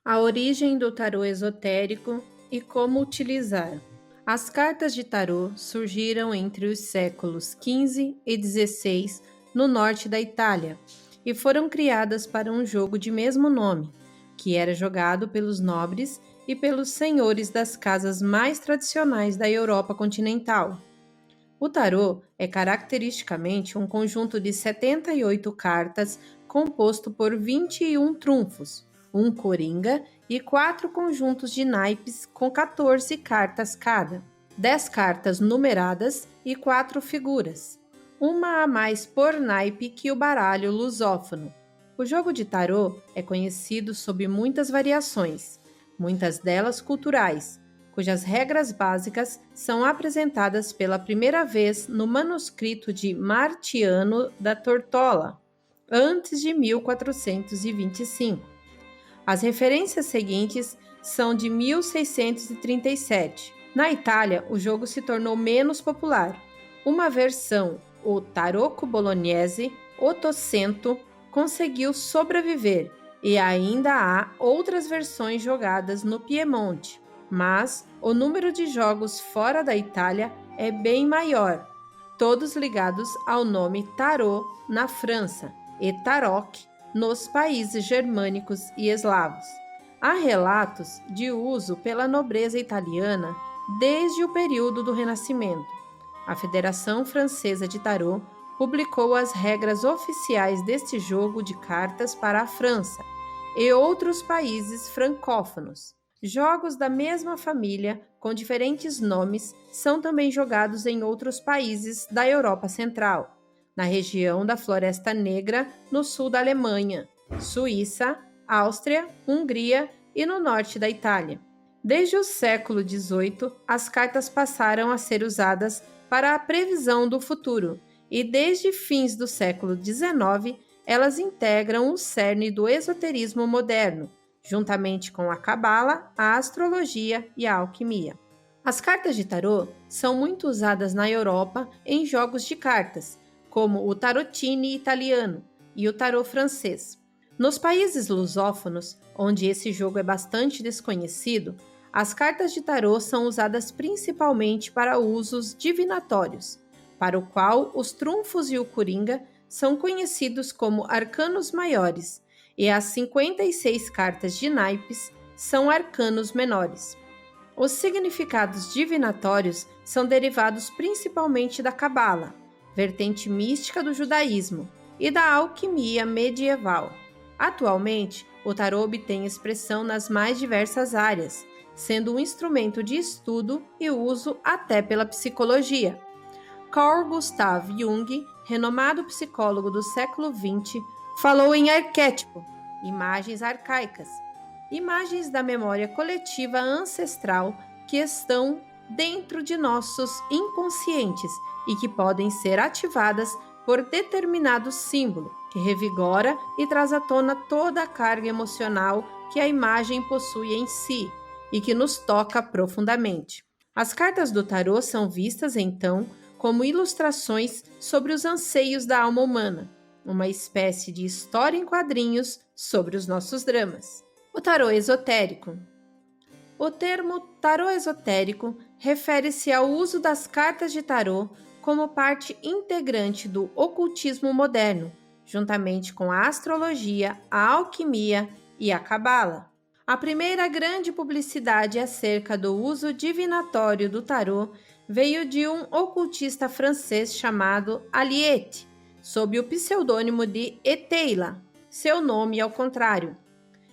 A origem do tarô esotérico e como utilizar. As cartas de tarô surgiram entre os séculos XV e XVI no norte da Itália e foram criadas para um jogo de mesmo nome, que era jogado pelos nobres e pelos senhores das casas mais tradicionais da Europa continental. O tarô é caracteristicamente um conjunto de 78 cartas composto por 21 trunfos, um coringa e 4 conjuntos de naipes com 14 cartas cada, 10 cartas numeradas e 4 figuras, uma a mais por naipe que o baralho lusófono. O jogo de tarô é conhecido sob muitas variações, muitas delas culturais, cujas regras básicas são apresentadas pela primeira vez no manuscrito de Martiano da Tortola, antes de 1425. As referências seguintes são de 1637. Na Itália, o jogo se tornou menos popular. Uma versão, o Tarocco Bolognese Ottocento, conseguiu sobreviver e ainda há outras versões jogadas no Piemonte, mas o número de jogos fora da Itália é bem maior, todos ligados ao nome tarô na França e tarok nos países germânicos e eslavos. Há relatos de uso pela nobreza italiana desde o período do Renascimento. A Federação Francesa de Tarô publicou as regras oficiais deste jogo de cartas para a França e outros países francófonos. Jogos da mesma família, com diferentes nomes, são também jogados em outros países da Europa Central, na região da Floresta Negra, no sul da Alemanha, Suíça, Áustria, Hungria e no norte da Itália. Desde o século XVIII, as cartas passaram a ser usadas para a previsão do futuro, e desde fins do século XIX, elas integram o cerne do esoterismo moderno, juntamente com a cabala, a astrologia e a alquimia. As cartas de tarô são muito usadas na Europa em jogos de cartas, como o tarotine italiano e o tarô francês. Nos países lusófonos, onde esse jogo é bastante desconhecido, as cartas de tarô são usadas principalmente para usos divinatórios, para o qual os trunfos e o coringa são conhecidos como arcanos maiores, e as 56 cartas de naipes são arcanos menores. Os significados divinatórios são derivados principalmente da cabala, vertente mística do judaísmo, e da alquimia medieval. Atualmente, o tarô obtém expressão nas mais diversas áreas, sendo um instrumento de estudo e uso até pela psicologia. Carl Gustav Jung, renomado psicólogo do século XX, falou em arquétipo, imagens arcaicas, imagens da memória coletiva ancestral que estão dentro de nossos inconscientes e que podem ser ativadas por determinado símbolo, que revigora e traz à tona toda a carga emocional que a imagem possui em si e que nos toca profundamente. As cartas do tarô são vistas, então, como ilustrações sobre os anseios da alma humana, uma espécie de história em quadrinhos sobre os nossos dramas. O tarô esotérico. O termo tarô esotérico refere-se ao uso das cartas de tarô como parte integrante do ocultismo moderno, juntamente com a astrologia, a alquimia e a cabala. A primeira grande publicidade acerca do uso divinatório do tarô veio de um ocultista francês chamado Aliette, sob o pseudônimo de Eteila, seu nome ao contrário,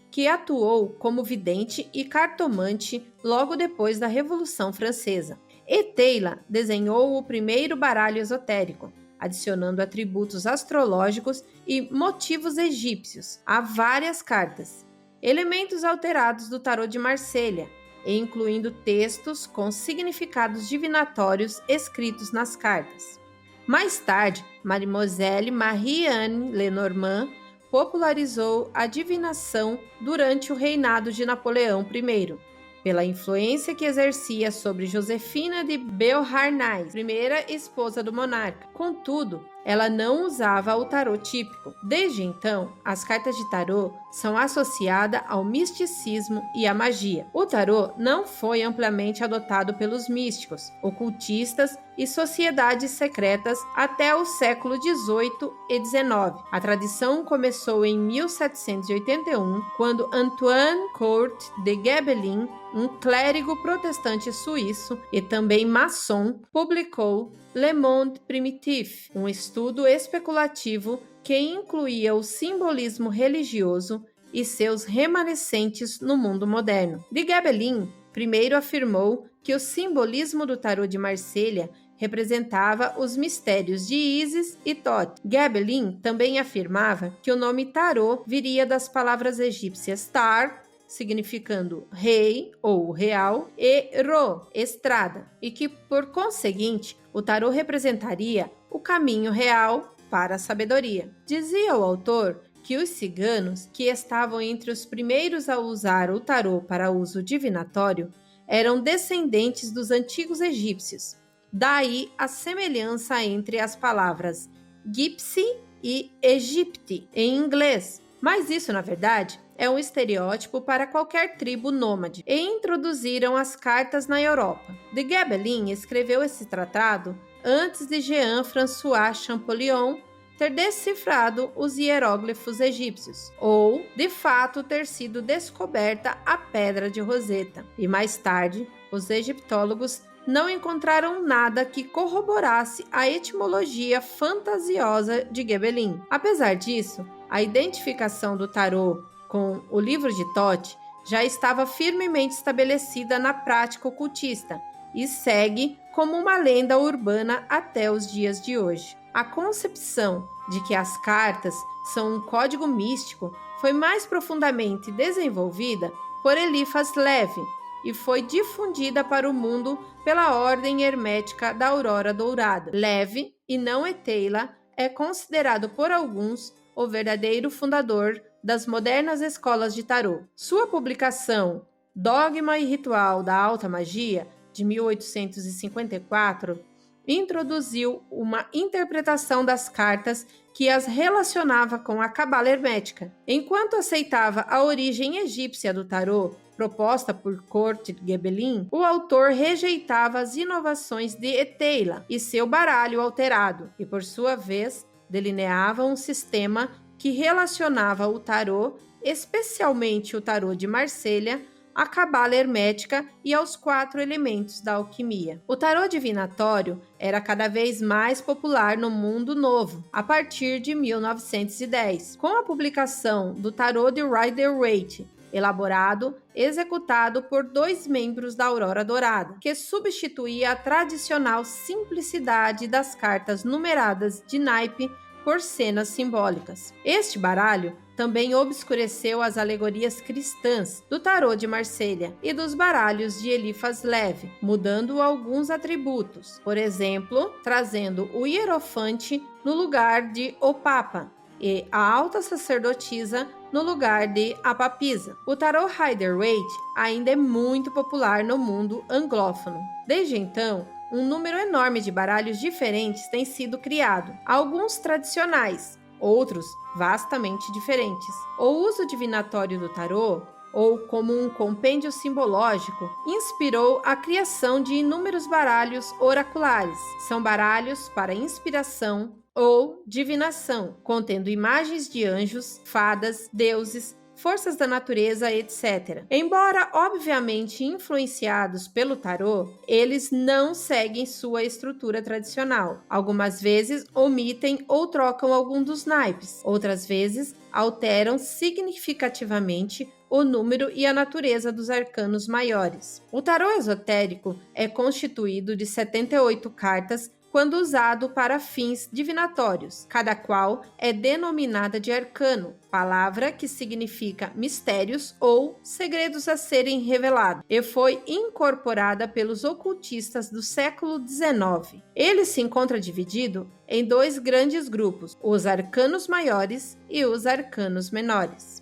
que atuou como vidente e cartomante logo depois da Revolução Francesa. Eteila desenhou o primeiro baralho esotérico, adicionando atributos astrológicos e motivos egípcios a várias cartas, elementos alterados do tarô de Marselha, e incluindo textos com significados divinatórios escritos nas cartas. Mais tarde, Mademoiselle Marie-Anne Lenormand popularizou a divinação durante o reinado de Napoleão I, pela influência que exercia sobre Josefina de Beauharnais, primeira esposa do monarca. Contudo, ela não usava o tarô típico. Desde então, as cartas de tarô são associadas ao misticismo e à magia. O tarô não foi amplamente adotado pelos místicos, ocultistas e sociedades secretas até o século XVIII e XIX. A tradição começou em 1781, quando Antoine Court de Gebelin, um clérigo protestante suíço e também maçom, publicou Le Monde Primitif, um estudo especulativo que incluía o simbolismo religioso e seus remanescentes no mundo moderno. De Gebelin primeiro afirmou que o simbolismo do tarô de Marselha representava os mistérios de Ísis e Thoth. Gebelin também afirmava que o nome tarô viria das palavras egípcias tar, significando rei ou real, e ro, estrada, e que, por conseguinte, o tarô representaria o caminho real para a sabedoria. Dizia o autor que os ciganos, que estavam entre os primeiros a usar o tarô para uso divinatório, eram descendentes dos antigos egípcios. Daí a semelhança entre as palavras gypsy e Egypte em inglês. Mas isso, na verdade, é um estereótipo para qualquer tribo nômade, e introduziram as cartas na Europa. De Gebelin escreveu esse tratado antes de Jean-François Champollion ter decifrado os hieróglifos egípcios, ou, de fato, ter sido descoberta a Pedra de Roseta. E mais tarde, os egiptólogos não encontraram nada que corroborasse a etimologia fantasiosa de Gebelin. Apesar disso, a identificação do tarô com o livro de Thoth já estava firmemente estabelecida na prática ocultista e segue como uma lenda urbana até os dias de hoje. A concepção de que as cartas são um código místico foi mais profundamente desenvolvida por Eliphas Levi e foi difundida para o mundo pela Ordem Hermética da Aurora Dourada. Levi, e não Eteila, é considerado por alguns o verdadeiro fundador das modernas escolas de tarô. Sua publicação Dogma e Ritual da Alta Magia, de 1854, introduziu uma interpretação das cartas que as relacionava com a cabala hermética. Enquanto aceitava a origem egípcia do tarô, proposta por Court de Gebelin, o autor rejeitava as inovações de Eteila e seu baralho alterado, e por sua vez delineava um sistema que relacionava o tarô, especialmente o tarô de Marselha, à cabala hermética e aos 4 elementos da alquimia. O tarô divinatório era cada vez mais popular no mundo novo, a partir de 1910, com a publicação do tarô de Rider-Waite, elaborado, executado por 2 membros da Aurora Dourada, que substituía a tradicional simplicidade das cartas numeradas de naipe por cenas simbólicas. Este baralho também obscureceu as alegorias cristãs do tarô de Marselha e dos baralhos de Eliphas Levi, mudando alguns atributos, por exemplo, trazendo o hierofante no lugar de o Papa e a alta sacerdotisa no lugar de a papisa. O tarô Rider-Waite ainda é muito popular no mundo anglófono. Desde então, um número enorme de baralhos diferentes tem sido criado, alguns tradicionais, outros vastamente diferentes. O uso divinatório do tarô, ou como um compêndio simbológico, inspirou a criação de inúmeros baralhos oraculares. São baralhos para inspiração ou divinação, contendo imagens de anjos, fadas, deuses, forças da natureza, etc. Embora obviamente influenciados pelo tarô, eles não seguem sua estrutura tradicional. Algumas vezes omitem ou trocam algum dos naipes, outras vezes alteram significativamente o número e a natureza dos arcanos maiores. O tarô esotérico é constituído de 78 cartas quando usado para fins divinatórios, cada qual é denominada de arcano, palavra que significa mistérios ou segredos a serem revelados, e foi incorporada pelos ocultistas do século XIX. Ele se encontra dividido em 2 grandes grupos, os arcanos maiores e os arcanos menores.